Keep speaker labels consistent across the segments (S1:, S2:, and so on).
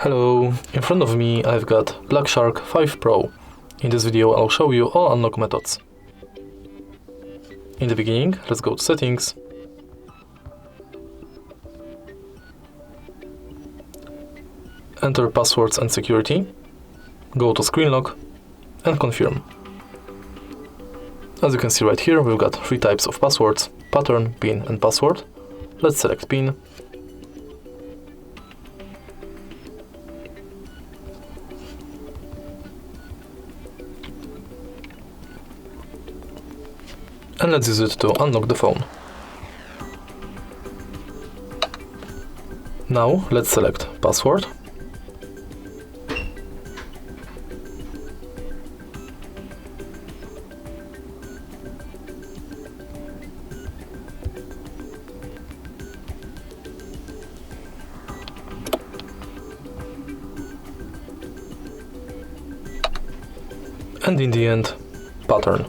S1: Hello, in front of me I've got Black Shark 5 Pro. In this video I'll show you all unlock methods. In the beginning, let's go to settings, enter passwords and security, go to screen lock and confirm. As you can see right here, we've got three types of passwords: pattern, PIN and password. Let's select PIN. And let's use it to unlock the phone. Now let's select password. And in the end, pattern.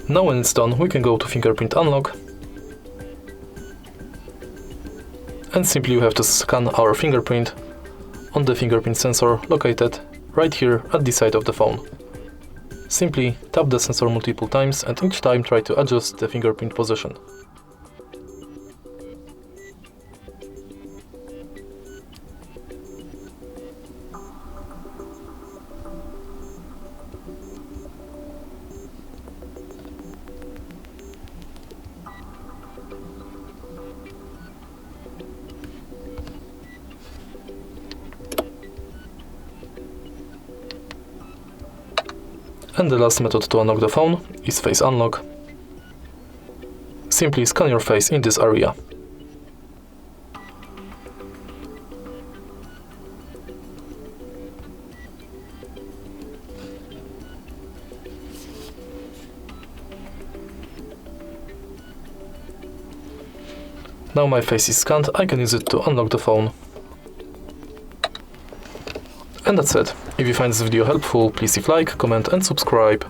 S1: Now when it's done, we can go to fingerprint unlock, and simply we have to scan our fingerprint on the fingerprint sensor located right here at the side of the phone. Simply tap the sensor multiple times and each time try to adjust the fingerprint position. And the last method to unlock the phone is face unlock. Simply scan your face in this area. Now my face is scanned, I can use it to unlock the phone. And that's it. If you find this video helpful, please leave a like, comment and subscribe.